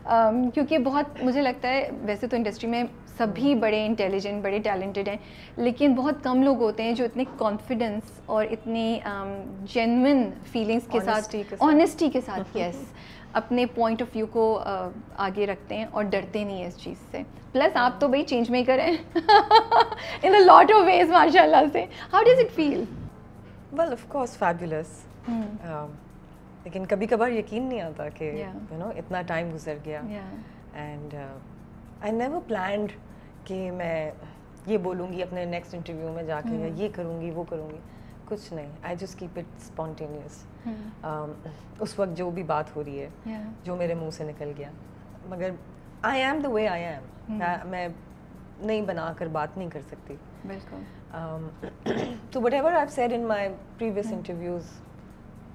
کیونکہ بہت مجھے لگتا ہے ویسے تو انڈسٹری میں سبھی بڑے انٹیلیجنٹ بڑے ٹیلنٹڈ ہیں, لیکن بہت کم لوگ ہوتے ہیں جو اتنے کانفیڈنس اور اتنی جینوئن فیلنگس کے ساتھ, آنیسٹی کے ساتھ یس اپنے پوائنٹ آف ویو کو آگے رکھتے ہیں اور ڈرتے نہیں ہیں اس چیز سے. پلس آپ تو بھائی چینج میکر ہیں ان اے لاٹ آف ویز ماشاء اللہ سے. How does it feel? Well of course fabulous, لیکن کبھی کبھار یقین نہیں آتا کہ یو نو اتنا ٹائم گزر گیا. اینڈ آئی نیور پلانڈ کہ میں یہ بولوں گی اپنے نیکسٹ انٹرویو میں جا کے یا یہ کروں گی وہ کروں گی, کچھ نہیں. I just keep it spontaneous. اس وقت جو بھی بات ہو رہی ہے جو میرے منہ سے نکل گیا, مگر I am the way I M. میں نہیں بنا کر بات نہیں کر سکتی. بالکل. تو what ever I have said in my previous interviews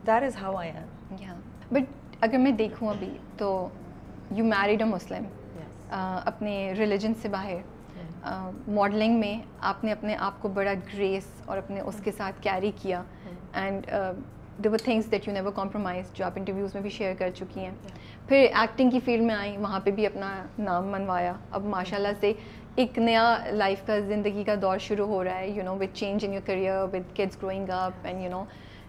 that is how I am. But اگر میں دیکھوں ابھی تو یو میریڈ اے مسلم, اپنے ریلیجن سے باہر, ماڈلنگ میں آپ نے اپنے آپ کو بڑا گریس اور اپنے اس کے ساتھ کیری کیا, and there were things that you never compromise, جو آپ انٹرویوز میں بھی شیئر کر چکی ہیں. پھر ایکٹنگ کی فیلڈ میں آئیں, وہاں پہ بھی اپنا نام منوایا. اب ماشاء اللہ سے ایک نیا لائف کا, زندگی کا دور شروع ہو رہا ہے, you know, with change in your career, with kids growing up, and you know,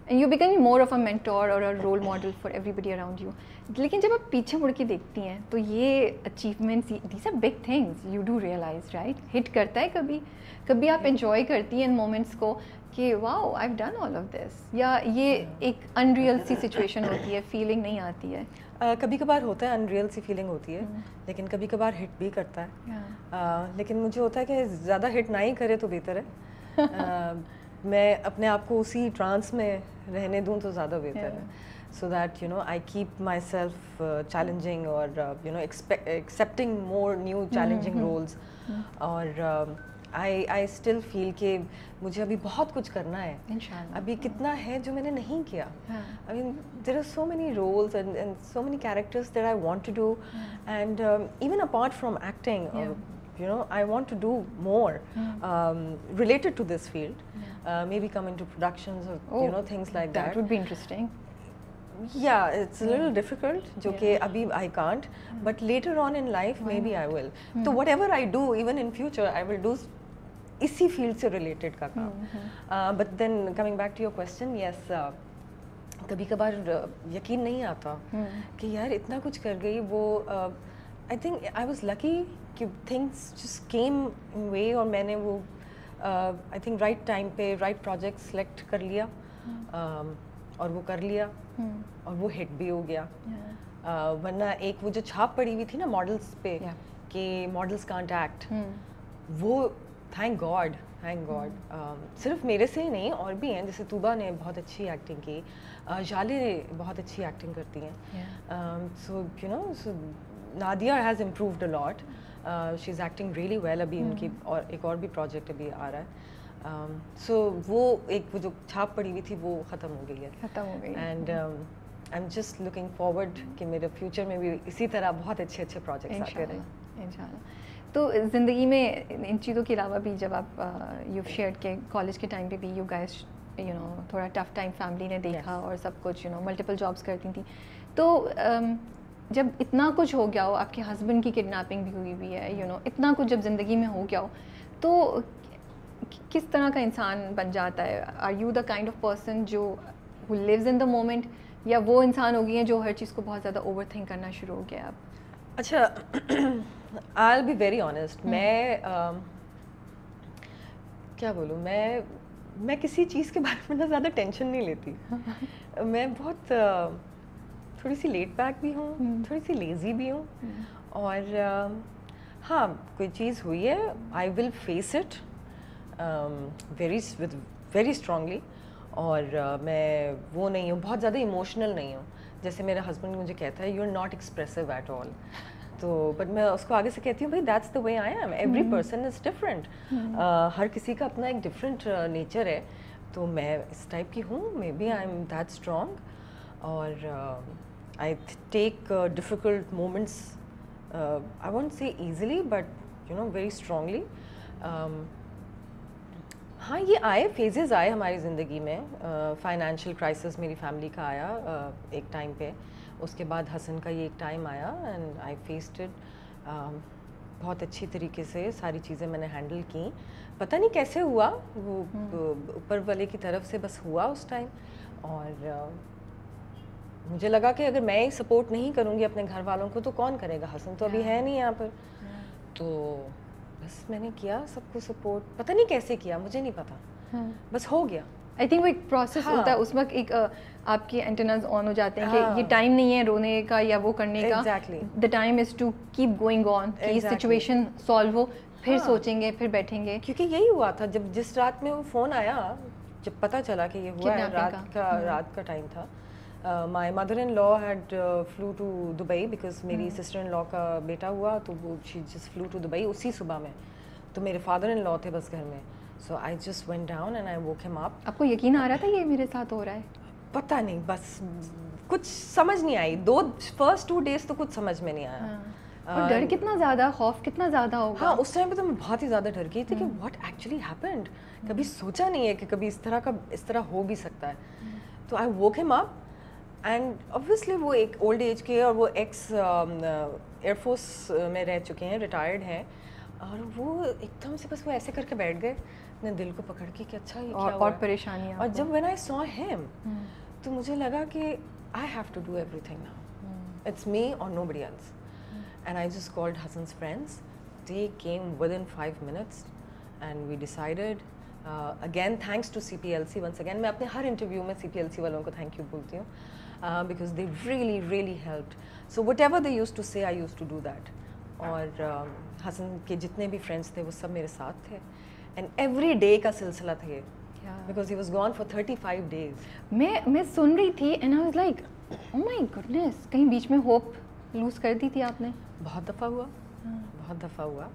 and you become more of a mentor اور a role model for everybody around you. لیکن جب آپ پیچھے مڑ کے دیکھتی ہیں تو یہ achievements, these are big things, you do realise right, hit کرتا ہے کبھی کبھی آپ انجوائے کرتی ہیں ان مومنٹس کو کہ wow I have done all of this, یا یہ ایک ان ریئل سی سچویشن ہوتی ہے, فیلنگ نہیں آتی ہے؟ کبھی کبھار ہوتا ہے, ان ریئل سی فیلنگ ہوتی ہے, لیکن کبھی کبھار ہٹ بھی کرتا ہے. لیکن مجھے ہوتا ہے کہ زیادہ ہٹ نہ ہی کرے تو بہتر ہے. میں اپنے آپ کو اسی ٹرانس میں رہنے دوں تو زیادہ بہتر ہے, so that you know I keep myself challenging or you know accepting more new challenging roles. اور I still feel کہ مجھے ابھی بہت کچھ کرنا ہے. ابھی کتنا ہے جو میں نے نہیں کیا. I mean there are so many roles and so many characters that I want to do, and even apart from acting, you know, I want to do more related to this field. Maybe come into productions or you know things like that. That would be interesting. Yeah, it's a little difficult, jo ke abhi I can't, but later on in life maybe I will. So whatever I do, even in future, I will do isi field se related ka kaam. But then coming back to your question, yes, kabhi kabar yakin nahi aata کہ یار اتنا کچھ کر گئی. وہ I think I was lucky کہ things just came in way, اور میں نے وہ I think right time پہ right project select کر لیا, اور وہ کر لیا, اور وہ ہٹ بھی ہو گیا. ورنہ ایک وہ جو چھاپ پڑی ہوئی تھی نا ماڈلس پہ کہ ماڈلس کانٹ ایکٹ, وہ تھینک گاڈ صرف میرے سے ہی نہیں اور بھی ہیں, جیسے طوبہ نے بہت اچھی ایکٹنگ کی, جالے بہت اچھی ایکٹنگ کرتی ہیں. So you know, so Nadia has improved a lot, she is acting really well. ابھی ان کی اور ایک اور بھی پروجیکٹ ابھی آ رہا ہے. سو وہ ایک وہ جو چھاپ پڑی ہوئی تھی وہ ختم ہو گئی ہے. And I am just looking forward کہ میرے فیوچر میں بھی اسی طرح بہت اچھے اچھے پروجیکٹس آتے رہیں انشاءاللہ. تو زندگی میں ان چیزوں کے علاوہ بھی جب آپ یو شیئرڈ کہ کالج کے ٹائم پہ بھی یو گائز یو نو تھوڑا ٹف ٹائم فیملی نے دیکھا اور سب کچھ یو نو ملٹیپل جابس کرتی تھیں, تو جب اتنا کچھ ہو گیا ہو, آپ کے ہسبینڈ کی کڈنیپنگ بھی ہوئی ہوئی ہے, یو نو اتنا کچھ جب زندگی میں ہو گیا ہو, تو کس طرح کا انسان بن جاتا ہے؟ Are you the kind of person جو ہو لیوز ان دا مومنٹ, یا وہ انسان ہو گئی ہیں جو ہر چیز کو بہت زیادہ اوور تھنک کرنا شروع ہو گیا اب؟ اچھا, آئی ول بی ویری آنیسٹ, میں کیا بولوں, میں کسی چیز کے بارے میں نہ زیادہ ٹینشن نہیں لیتی. میں بہت تھوڑی سی لیٹ بیک بھی ہوں, تھوڑی سی لیزی بھی ہوں, اور ہاں کوئی چیز ہوئی ہے I will face it very strongly, اور میں وہ نہیں ہوں, بہت زیادہ ایموشنل نہیں ہوں. جیسے میرا ہسبینڈ مجھے کہتا ہے you are not expressive at all, تو بٹ میں اس کو آگے سے کہتی ہوں بھائی that's the way I am, every person is different, ہر کسی کا اپنا ایک ڈفرینٹ نیچر ہے. تو میں اس ٹائپ کی ہوں, maybe I am that strong, اور I take difficult moments I won't say easily but you know very strongly. ہاں یہ آئے فیزز آئے ہماری زندگی میں, فائنینشیل کرائسس میری فیملی کا آیا ایک ٹائم پہ, اس کے بعد حسن کا یہ ایک ٹائم آیا اینڈ آئی فیسڈ اٹ بہت اچھی طریقے سے, ساری چیزیں میں نے ہینڈل کی. پتہ نہیں کیسے ہوا, وہ اوپر والے کی طرف سے بس ہوا اس ٹائم. اور مجھے لگا کہ اگر میں سپورٹ نہیں کروں گی اپنے گھر والوں کو تو کون کرے گا, حسن تو ابھی ہے نہیں یہاں پر. تو بس میں نے کیا سب کو سپورٹ, پتہ نہیں کیسے کیا, مجھے نہیں پتا, بس ہو گیا. آئی تھنک وہ ایک پروسیس ہوتا ہے, اس وقت ایک آپ کے اینٹناز آن ہو جاتے ہیں کہ یہ ٹائم نہیں ہے رونے کا یا وہ کرنے کا, the time is to keep going on, کہ سچویشن سالو ہو, پھر سوچیں گے, پھر بیٹھیں گے. کیونکہ یہی ہوا تھا جب جس رات میں وہ فون آیا, جب پتہ چلا کہ یہ ہوا ہے, رات کا ٹائم تھا. My mother-in-law had flew to Dubai because میری sister-in-law کا بیٹا ہوا, تو وہ she just flew to Dubai اسی صبح میں. تو میرے father-in-law تھے بس گھر میں, so I just went down and I woke him up. آپ کو یقین آ رہا تھا یہ میرے ساتھ ہو رہا ہے؟ پتہ نہیں, بس کچھ سمجھ نہیں آئی, first 2 days تو کچھ سمجھ میں نہیں آیا. اور ڈر کتنا زیادہ, خوف کتنا زیادہ ہوگا. ہاں اس ٹائم پہ تو میں بہت ہی زیادہ ڈر گئی تھی کہ واٹ ایکچولی ہیپنڈ. کبھی سوچا نہیں ہے کہ کبھی اس طرح ہو بھی سکتا ہے. تو آئی ووک ہم اپ اینڈ اوبویسلی وہ ایک اولڈ ایج کے, اور وہ ایکس ایئر فورس میں رہ چکے ہیں, ریٹائرڈ ہیں, اور وہ ایک دم سے بس وہ ایسے کر کے بیٹھ گئے اپنے دل کو پکڑ کے کہ اچھا یہ کیا ہوا. اور پریشانیاں. اور جب when I saw him تو مجھے لگا کہ I have to do everything now. It's me or nobody else. And I just called Hassan's friends. They came within 5 minutes and we decided, again thanks to CPLC once again. میں اپنے ہر interview میں CPLC والوں کو thank you بولتی ہوں, because they really helped. So whatever they used to say I used to do that. اور حسن کے جتنے بھی فرینڈس تھے وہ سب میرے ساتھ تھے, and every day کا سلسلہ تھا یہ, because he was gone for 35 days. میں سن رہی تھی and I was like, oh my goodness, کہیں بیچ میں ہوپ لوز کر دی تھی آپ نے؟ بہت دفعہ ہوا.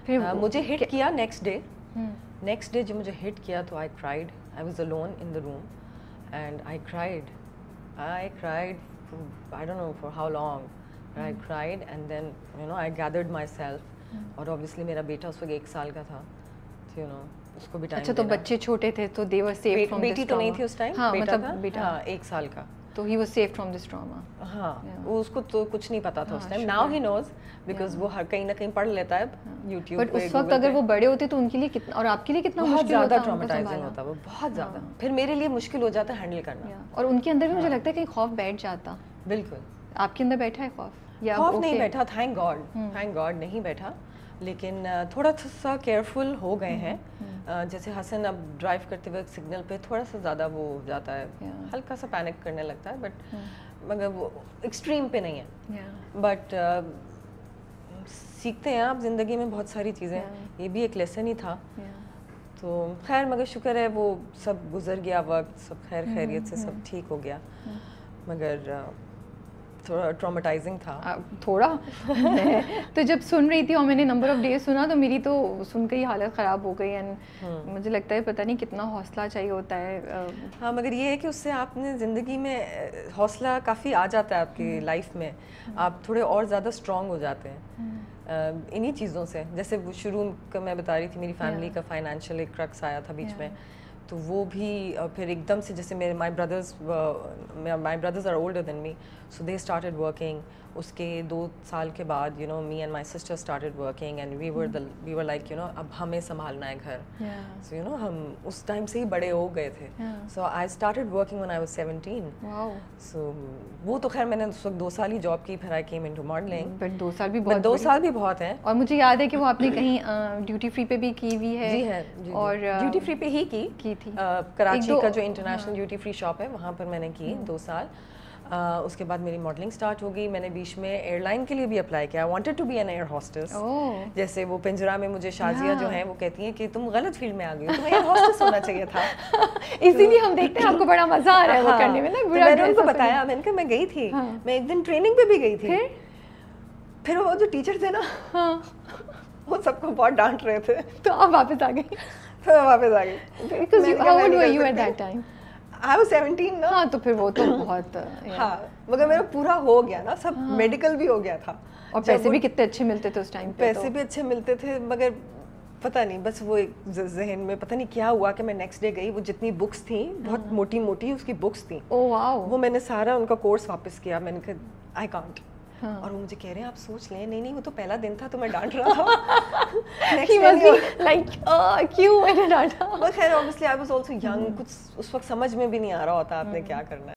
پھر مجھے ہٹ کیا نیکسٹ ڈے جب مجھے ہٹ کیا تو I cried. I was alone in the room and I cried. I don't know for how long. I cried and then I gathered myself. اور obviously میرا بیٹا اس وقت 1 سال کا تھا, اس کو بھی ٹائم. اچھا, تو بچے چھوٹے تھے تو they were saved from this trauma. بیٹی تو نہیں تھی اس ٹائم, بیٹا تھا 1 سال کا, تو he was saved from this trauma. ہاں, اس کو تو کچھ نہیں پتا تھا اس time. Now he knows because وہ ہر کہیں نہ کہیں پڑھ لیتا ہے YouTube پہ. بٹ اس وقت اگر وہ بڑے ہوتے تو ان کے لیے کتنا, اور آپ کے لیے کتنا مشکل ہوتا, زیادہ ٹرامیٹائزنگ ہوتا وہ, بہت زیادہ. پھر میرے لیے مشکل ہو جاتا ہے ہینڈل کرنا. اور ان کے اندر بھی مجھے لگتا ہے کہیں خوف بیٹھ جاتا. بالکل. آپ کے اندر بیٹھا ہے خوف؟ خوف نہیں بیٹھا, تھینک گاڈ نہیں بیٹھا, لیکن تھوڑا سا کیئرفل ہو گئے ہیں. جیسے حسن اب ڈرائیو کرتے وقت سگنل پہ تھوڑا سا زیادہ وہ ہو جاتا ہے, ہلکا سا پینک کرنے لگتا ہے, بٹ مگر وہ ایکسٹریم پہ نہیں ہے. بٹ سیکھتے ہیں آپ زندگی میں بہت ساری چیزیں, یہ بھی ایک لیسن ہی تھا. تو خیر مگر شکر ہے وہ سب گزر گیا وقت, سب خیر خیریت سے سب ٹھیک ہو گیا, مگر تھوڑا ٹرامیٹائزنگ تھا. تھوڑا تو جب سن رہی تھی اور میں نے نمبر آف ڈیز سنا تو میری تو سن کے ہی حالت خراب ہو گئی. اینڈ مجھے لگتا ہے پتہ نہیں کتنا حوصلہ چاہیے ہوتا ہے. ہاں, مگر یہ ہے کہ اس سے آپ نے زندگی میں حوصلہ کافی آ جاتا ہے آپ کی لائف میں, آپ تھوڑے اور زیادہ اسٹرانگ ہو جاتے ہیں انہی چیزوں سے. جیسے وہ شروع کا میں بتا رہی تھی, میری فیملی کا فائنینشیل ایک کرکس آیا تھا بیچ میں, تو وہ بھی پھر ایک دم سے جیسے میرے my brothers are older than me, so they started working. اس کے 2 سال کے بعد me and my sister started working and we were like اب ہمیں سنبھالنا ہے گھر. سو ہم اس ٹائم سے ہی بڑے ہو گئے تھے. So I started working when I was 17. So وہ تو خیر میں نے اس وقت 2 سال ہی جاب کی, پھر I came into modelling. But 2 سال بھی بہت ہیں. اور مجھے یاد ہے کہ وہ آپ نے کہیں ڈیوٹی فری پہ بھی کی ہوئی ہے. جی ہے, اور ڈیوٹی فری پہ ہی کی تھی. کراچی کا جو انٹرنیشنل ڈیوٹی فری شاپ ہے وہاں پر میں نے کی 2 سال. اس کے بعد میری ماڈلنگ اسٹارٹ ہو گئی. میں نے بیچ میں ایئر لائن کے لیے بھی اپلائی کیا. I wanted to be an air hostess. جیسے وہ پنجرا میں مجھے شازیہ جو ہیں وہ کہتی ہیں کہ تم غلط فیلڈ میں آ گئی ہو, تمہیں ایئر ہوسٹس ہونا چاہیے تھا. اسی لیے ہم دیکھتے ہیں آپ کو بڑا مزہ آ رہا ہے وہ کرنے میں نا. میں نے ان کو بتایا, میں نے کہا میں گئی تھی, میں ایک دن ٹریننگ پہ بھی گئی تھی. پھر وہ جو ٹیچر تھے نا وہ سب کو بہت ڈانٹ رہے تھے, تو آپ واپس آ گئی. تو میں واپس آ گئی. How old were you at that time? I was 17 نا. ہاں, تو پھر وہ تو بہت. ہاں, مگر میرا پورا ہو گیا نا, سب میڈیکل بھی ہو گیا تھا. اور پیسے بھی کتنے اچھے ملتے تھے اس ٹائم پہ. پیسے بھی اچھے ملتے تھے, مگر پتہ نہیں بس وہ ذہن میں پتہ نہیں کیا ہوا کہ میں نیکسٹ ڈے گئی, وہ جتنی بکس تھیں بہت موٹی موٹی اس کی بکس تھیں, وہ میں نے سارا ان کا کورس واپس کیا. میں نے کہا آئی کانٹ. اور وہ مجھے کہہ رہے ہیں آپ سوچ لیں. نہیں وہ تو پہلا دن تھا تو میں ڈانٹ رہا تھا. کیوں میں نے ڈانٹا. خیر obviously I was also young, کچھ اس وقت سمجھ میں بھی نہیں آ رہا ہوتا آپ نے کیا کرنا ہے.